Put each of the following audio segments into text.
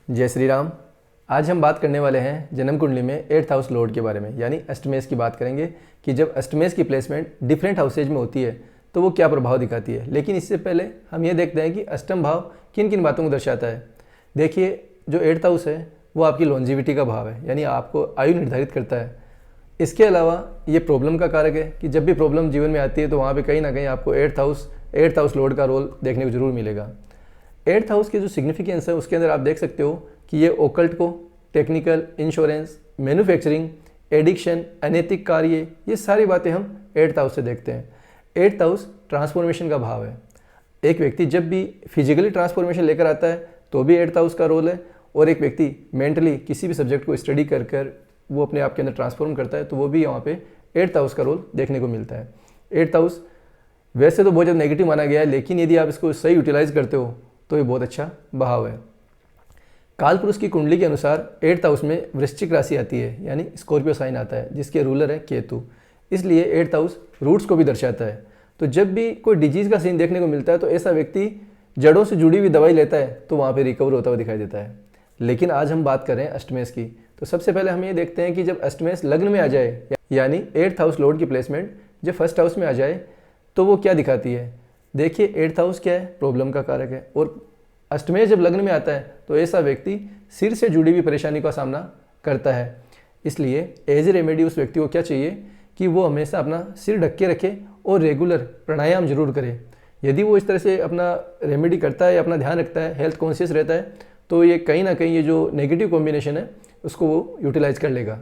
जय श्री राम। आज हम बात करने वाले हैं जन्म कुंडली में 8th हाउस लॉर्ड के बारे में, यानी अष्टमेश की बात करेंगे कि जब अष्टमेश की प्लेसमेंट डिफरेंट हाउसेज में होती है तो वो क्या प्रभाव दिखाती है। लेकिन इससे पहले हम ये देखते हैं कि अष्टम भाव किन किन बातों को दर्शाता है। देखिए, जो 8th हाउस है वो आपकी लॉन्जिविटी का भाव है, यानी आपको आयु निर्धारित करता है। इसके अलावा ये प्रॉब्लम का कारक है कि जब भी प्रॉब्लम जीवन में आती है तो वहाँ पे कहीं ना कहीं आपको 8th हाउस लॉर्ड का रोल देखने को जरूर मिलेगा। 8th हाउस के जो सिग्निफिकेंस है उसके अंदर आप देख सकते हो कि ये ओकल्ट को, टेक्निकल, इंश्योरेंस, मैन्युफैक्चरिंग, एडिक्शन, अनैतिक कार्य, ये सारी बातें हम 8th हाउस से देखते हैं। 8th हाउस ट्रांसफॉर्मेशन का भाव है। एक व्यक्ति जब भी फिजिकली ट्रांसफॉर्मेशन लेकर आता है तो भी 8th हाउस का रोल है, और एक व्यक्ति मेंटली किसी भी सब्जेक्ट को स्टडी कर कर वो अपने आप के अंदर ट्रांसफॉर्म करता है तो वो भी यहाँ पे 8th हाउस का रोल देखने को मिलता है। 8th हाउस वैसे तो बहुत ज़्यादा नेगेटिव माना गया है, लेकिन यदि आप इसको सही यूटिलाइज करते हो तो ये बहुत अच्छा भाव है। कालपुरुष की कुंडली के अनुसार 8th हाउस में वृश्चिक राशि आती है, यानी स्कॉर्पियो साइन आता है जिसके रूलर है केतु। इसलिए 8th हाउस रूट्स को भी दर्शाता है। तो जब भी कोई डिजीज़ का सीन देखने को मिलता है तो ऐसा व्यक्ति जड़ों से जुड़ी हुई दवाई लेता है तो वहाँ पे रिकवर होता हुआ दिखाई देता है। लेकिन आज हम बात कर रहे हैं अष्टमेश की। तो सबसे पहले हम ये देखते हैं कि जब अष्टमेश लग्न में आ जाए, यानी 8th हाउस लॉर्ड की प्लेसमेंट जब फर्स्ट हाउस में आ जाए तो वो क्या दिखाती है। देखिए, 8th हाउस क्या है, प्रॉब्लम का कारक है, और अष्टमेश जब लग्न में आता है तो ऐसा व्यक्ति सिर से जुड़ी हुई परेशानी का सामना करता है। इसलिए एज ए रेमेडी उस व्यक्ति को क्या चाहिए कि वो हमेशा अपना सिर ढक के रखे और रेगुलर प्राणायाम जरूर करे। यदि वो इस तरह से अपना रेमेडी करता है या अपना ध्यान रखता है, हेल्थ कॉन्शियस रहता है, तो ये कहीं ना कहीं ये जो नेगेटिव कॉम्बिनेशन है उसको वो यूटिलाइज कर लेगा।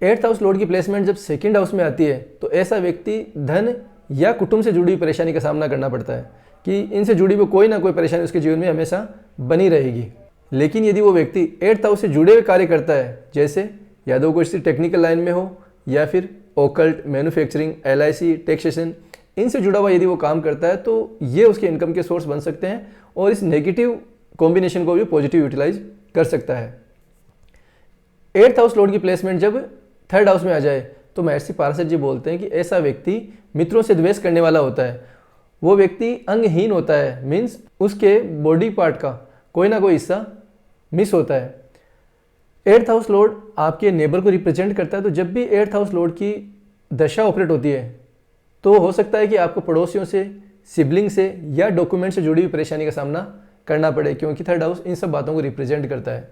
8th हाउस लॉर्ड की प्लेसमेंट जब सेकंड हाउस में आती है तो ऐसा व्यक्ति धन या कुटुंब से जुड़ी हुई परेशानी का सामना करना पड़ता है कि इनसे जुड़ी हुई कोई ना कोई परेशानी उसके जीवन में हमेशा बनी रहेगी। लेकिन यदि वो व्यक्ति 8th हाउस से जुड़े हुए कार्य करता है, जैसे या तो कोई टेक्निकल लाइन में हो या फिर ओकल्ट, मैन्युफैक्चरिंग, LIC, टैक्सेशन, इनसे जुड़ा हुआ यदि वो काम करता है तो ये उसके इनकम के सोर्स बन सकते हैं और इस नेगेटिव कॉम्बिनेशन को भी पॉजिटिव यूटिलाइज कर सकता है। 8th हाउस लॉर्ड की प्लेसमेंट जब 3rd हाउस में आ जाए तो महर्षि पाराशर जी बोलते हैं कि ऐसा व्यक्ति मित्रों से द्वेष करने वाला होता है। वो व्यक्ति अंगहीन होता है, मीन्स उसके बॉडी पार्ट का कोई ना कोई हिस्सा मिस होता है। 8th हाउस लॉर्ड आपके नेबर को रिप्रेजेंट करता है। तो जब भी 8th हाउस लॉर्ड की दशा ऑपरेट होती है तो हो सकता है कि आपको पड़ोसियों से, सिबलिंग से या डॉक्यूमेंट से जुड़ी हुई परेशानी का सामना करना पड़े, क्योंकि 3rd हाउस इन सब बातों को रिप्रेजेंट करता है।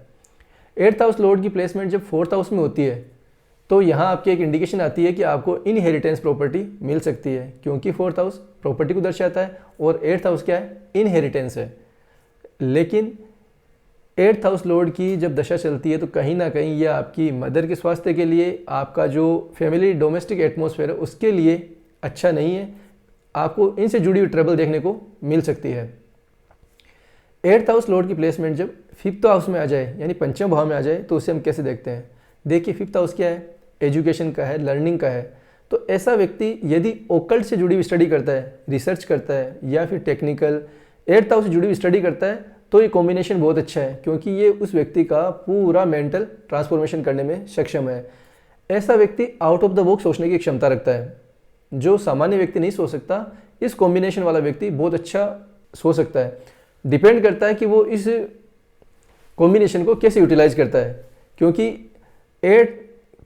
8th हाउस लॉर्ड की प्लेसमेंट जब 4th हाउस में होती है तो यहाँ आपकी एक इंडिकेशन आती है कि आपको इनहेरिटेंस प्रॉपर्टी मिल सकती है, क्योंकि 4th हाउस प्रॉपर्टी को दर्शाता है और 8th हाउस क्या है, इनहेरिटेंस है। लेकिन 8th हाउस लॉर्ड की जब दशा चलती है तो कहीं ना कहीं यह आपकी मदर के स्वास्थ्य के लिए, आपका जो फैमिली डोमेस्टिक एटमॉस्फेयर है उसके लिए अच्छा नहीं है। आपको इनसे जुड़ी हुई ट्रबल देखने को मिल सकती है। 8th हाउस लॉर्ड की प्लेसमेंट जब 5th हाउस में आ जाए, यानी पंचम भाव में आ जाए, तो उसे हम कैसे देखते हैं। देखिए, 5th हाउस क्या है, एजुकेशन का है, लर्निंग का है। तो ऐसा व्यक्ति यदि ओकल्ट से जुड़ी हुई स्टडी करता है, रिसर्च करता है या फिर टेक्निकल 8th हाउस से जुड़ी हुई स्टडी करता है तो ये कॉम्बिनेशन बहुत अच्छा है, क्योंकि ये उस व्यक्ति का पूरा मेंटल ट्रांसफॉर्मेशन करने में सक्षम है। ऐसा व्यक्ति आउट ऑफ द बॉक्स सोचने की क्षमता रखता है, जो सामान्य व्यक्ति नहीं सोच सकता। इस कॉम्बिनेशन वाला व्यक्ति बहुत अच्छा सोच सकता है। डिपेंड करता है कि वो इस कॉम्बिनेशन को कैसे यूटिलाइज करता है,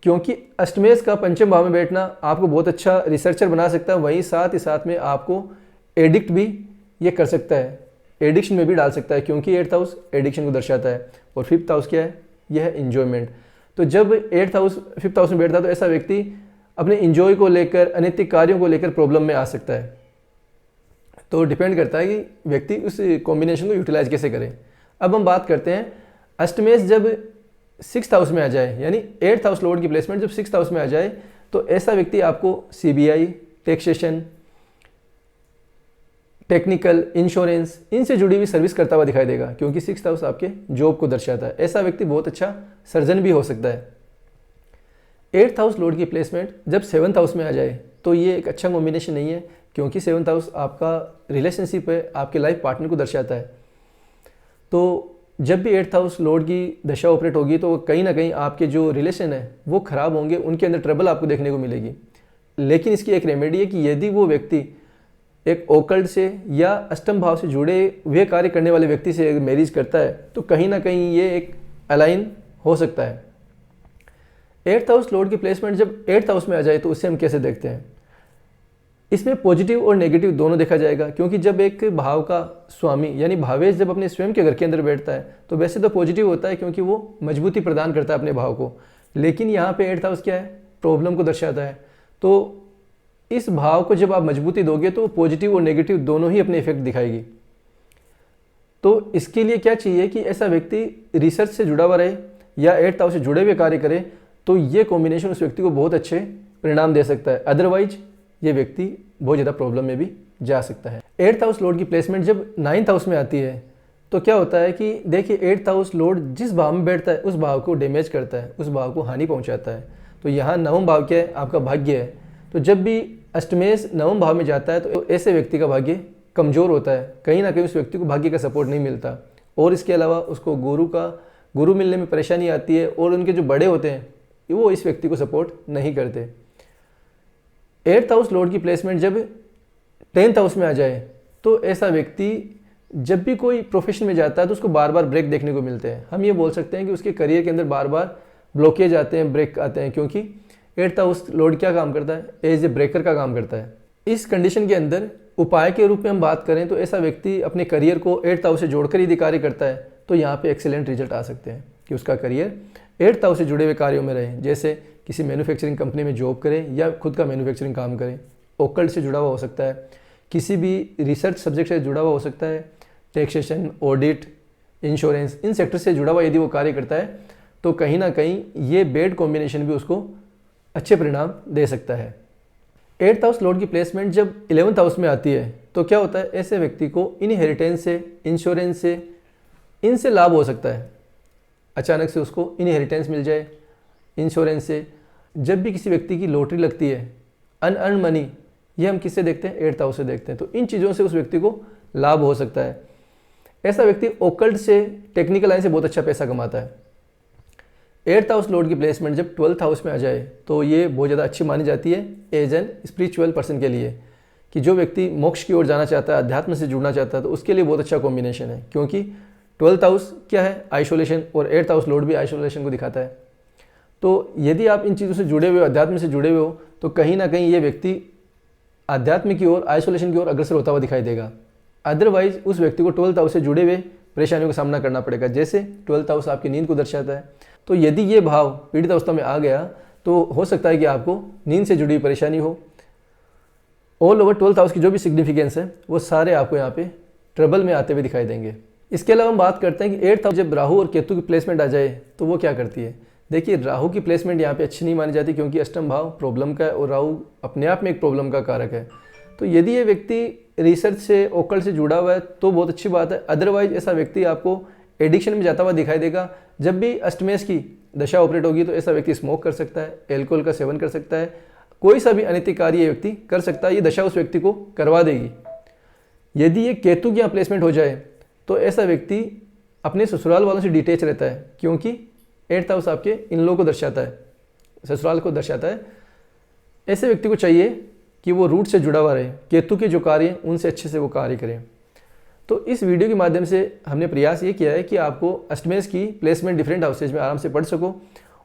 क्योंकि अष्टमेश का पंचम भाव में बैठना आपको बहुत अच्छा रिसर्चर बना सकता है, वहीं साथ ही साथ में आपको एडिक्ट भी ये कर सकता है, एडिक्शन में भी डाल सकता है, क्योंकि 8th हाउस एडिक्शन को दर्शाता है। और 5th हाउस क्या है, यह है इंजॉयमेंट। तो जब 8th हाउस 5th हाउस में बैठता है तो ऐसा व्यक्ति अपने इंजॉय को लेकर, अनैतिक कार्यों को लेकर प्रॉब्लम में आ सकता है। तो डिपेंड करता है कि व्यक्ति उस कॉम्बिनेशन को यूटिलाइज कैसे करे। अब हम बात करते हैं अष्टमेश जब 6th हाउस में आ जाए, यानी 8th हाउस लॉर्ड की प्लेसमेंट जब 6th हाउस में आ जाए तो ऐसा व्यक्ति आपको CBI, टैक्सेशन, टेक्निकल, इंश्योरेंस, इनसे जुड़ी हुई सर्विस करता हुआ दिखाई देगा, क्योंकि 6th हाउस आपके जॉब को दर्शाता है। ऐसा व्यक्ति बहुत अच्छा सर्जन भी हो सकता है। 8th हाउस लॉर्ड की प्लेसमेंट जब 7th हाउस में आ जाए तो ये एक अच्छा कॉम्बिनेशन नहीं है, क्योंकि 7th हाउस आपका रिलेशनशिप है, आपके लाइफ पार्टनर को दर्शाता है। तो जब भी 8th हाउस लॉर्ड की दशा ऑपरेट होगी तो कहीं ना कहीं आपके जो रिलेशन है वो खराब होंगे, उनके अंदर ट्रबल आपको देखने को मिलेगी। लेकिन इसकी एक रेमेडी है कि यदि वो व्यक्ति एक ओकल्ट से या अष्टम भाव से जुड़े हुए कार्य करने वाले व्यक्ति से मैरिज करता है तो कहीं ना कहीं ये एक अलाइन हो सकता है। 8th हाउस लॉर्ड की प्लेसमेंट जब 8th हाउस में आ जाए तो उससे हम कैसे देखते हैं? इसमें पॉजिटिव और नेगेटिव दोनों देखा जाएगा, क्योंकि जब एक भाव का स्वामी यानी भावेश जब अपने स्वयं के घर के अंदर बैठता है तो वैसे तो पॉजिटिव होता है क्योंकि वो मजबूती प्रदान करता है अपने भाव को, लेकिन यहाँ पे 8th हाउस क्या है? प्रॉब्लम को दर्शाता है। तो इस भाव को जब आप मजबूती दोगे तो पॉजिटिव और नेगेटिव दोनों ही अपने इफेक्ट दिखाएगी। तो इसके लिए क्या चाहिए कि ऐसा व्यक्ति रिसर्च से जुड़ा हुआ रहे या 8th हाउस से जुड़े हुए कार्य करे, तो ये कॉम्बिनेशन उस व्यक्ति को बहुत अच्छे परिणाम दे सकता है। अदरवाइज ये व्यक्ति बहुत ज़्यादा प्रॉब्लम में भी जा सकता है। 8th हाउस लॉर्ड की प्लेसमेंट जब 9th हाउस में आती है तो क्या होता है कि देखिए 8th हाउस लॉर्ड जिस भाव में बैठता है उस भाव को डैमेज करता है, उस भाव को हानि पहुंचाता है। तो यहाँ नवम भाव क्या है? आपका भाग्य है। तो जब भी अष्टमेश नवम भाव में जाता है तो ऐसे व्यक्ति का भाग्य कमज़ोर होता है, कहीं ना कहीं उस व्यक्ति को भाग्य का सपोर्ट नहीं मिलता, और इसके अलावा उसको गुरु मिलने में परेशानी आती है, और उनके जो बड़े होते हैं वो इस व्यक्ति को सपोर्ट नहीं करते। 8th हाउस लॉर्ड की प्लेसमेंट जब 10th हाउस में आ जाए तो ऐसा व्यक्ति जब भी कोई प्रोफेशन में जाता है तो उसको बार बार ब्रेक देखने को मिलते हैं। हम ये बोल सकते हैं कि उसके करियर के अंदर बार बार ब्लॉकेज आते हैं, ब्रेक आते हैं, क्योंकि 8th हाउस लॉर्ड क्या काम करता है? एज ए ब्रेकर का काम करता है। इस कंडीशन के अंदर उपाय के रूप में हम बात करें तो ऐसा व्यक्ति अपने करियर को 8th हाउस से जोड़कर यदि कार्य करता है तो यहाँ पे एक्सीलेंट रिजल्ट आ सकते हैं कि उसका करियर 8th हाउस से जुड़े हुए कार्यों में रहे, जैसे किसी मैन्युफैक्चरिंग कंपनी में जॉब करे या खुद का मैन्युफैक्चरिंग काम करे, ओकल्ट से जुड़ा हुआ हो सकता है, किसी भी रिसर्च सब्जेक्ट से जुड़ा हुआ हो सकता है, taxation, audit, insurance, in sector से जुड़ा हुआ यदि वो कार्य करता है तो कहीं ना कहीं ये बेड कॉम्बिनेशन भी उसको अच्छे परिणाम दे सकता है। 8th हाउस लॉर्ड की प्लेसमेंट जब 11th हाउस में आती है तो क्या होता है? ऐसे व्यक्ति को इनहेरिटेंस से, इंश्योरेंस से, इनसे लाभ हो सकता है। अचानक से उसको इनहेरिटेंस मिल जाए, इंश्योरेंस से। जब भी किसी व्यक्ति की लॉटरी लगती है, अनअर्न मनी, ये हम किससे देखते हैं? 8th हाउस से देखते हैं। तो इन चीज़ों से उस व्यक्ति को लाभ हो सकता है। ऐसा व्यक्ति ओकल्ट से, टेक्निकल लाइन से बहुत अच्छा पैसा कमाता है। 8th हाउस लॉर्ड की प्लेसमेंट जब 12th हाउस में आ जाए तो ये बहुत ज़्यादा अच्छी मानी जाती है एज एन स्पिरिचुअल पर्सन के लिए, कि जो व्यक्ति मोक्ष की ओर जाना चाहता है, अध्यात्म से जुड़ना चाहता है, तो उसके लिए बहुत अच्छा कॉम्बिनेशन है। क्योंकि 12th हाउस क्या है? आइसोलेशन, और 8th हाउस लॉर्ड भी आइसोलेशन को दिखाता है। तो यदि आप इन चीज़ों से जुड़े हुए हो, अध्यात्म से जुड़े हुए हो, तो कहीं ना कहीं ये व्यक्ति आध्यात्म की ओर, आइसोलेशन की ओर अग्रसर होता हुआ दिखाई देगा। अदरवाइज उस व्यक्ति को 12th हाउस से जुड़े हुए परेशानियों का सामना करना पड़ेगा। जैसे 12th हाउस आपकी नींद को दर्शाता है, तो यदि ये भाव पीड़ित अवस्था में आ गया तो हो सकता है कि आपको नींद से जुड़ी परेशानी हो। ऑल ओवर 12th हाउस की जो भी सिग्निफिकेंस है वो सारे आपको यहाँ पे ट्रबल में आते हुए दिखाई देंगे। इसके अलावा हम बात करते हैं कि 8th हाउस जब राहु और केतु की प्लेसमेंट आ जाए तो वो क्या करती है? देखिए, राहु की प्लेसमेंट यहाँ पे अच्छी नहीं मानी जाती, क्योंकि अष्टम भाव प्रॉब्लम का है और राहु अपने आप में एक प्रॉब्लम का कारक है। तो यदि ये व्यक्ति रिसर्च से, ओकल्ट से जुड़ा हुआ है तो बहुत अच्छी बात है। अदरवाइज ऐसा व्यक्ति आपको एडिक्शन में जाता हुआ दिखाई देगा। जब भी अष्टमेश की दशा ऑपरेट होगी तो ऐसा व्यक्ति स्मोक कर सकता है, एल्कोहल का सेवन कर सकता है, कोई सा भी अनैतिक कार्य ये व्यक्ति कर सकता है। ये दशा उस व्यक्ति को करवा देगी। यदि ये केतु की यहाँ प्लेसमेंट हो जाए तो ऐसा व्यक्ति अपने ससुराल वालों से डिटेच रहता है, क्योंकि 8th हाउस आपके इन लोगों को दर्शाता है, ससुराल को दर्शाता है। ऐसे व्यक्ति को चाहिए कि वो रूट से जुड़ा हुआ रहे, केतु के जो कार्य हैं उनसे अच्छे से वो कार्य करें। तो इस वीडियो के माध्यम से हमने प्रयास ये किया है कि आपको अष्टमेश की प्लेसमेंट डिफरेंट हाउसेज में आराम से पढ़ सको।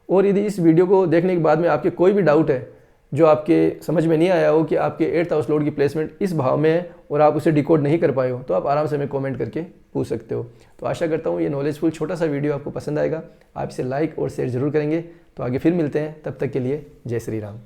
और यदि इस वीडियो को देखने के बाद में आपके कोई भी डाउट है जो आपके समझ में नहीं आया हो कि आपके 8th हाउस लॉर्ड की प्लेसमेंट इस भाव में है और आप उसे डिकोड नहीं कर पाए हो, तो आप आराम से हमें कमेंट करके पूछ सकते हो। तो आशा करता हूँ ये नॉलेजफुल छोटा सा वीडियो आपको पसंद आएगा। आप इसे लाइक और शेयर जरूर करेंगे। तो आगे फिर मिलते हैं, तब तक के लिए जय श्री राम।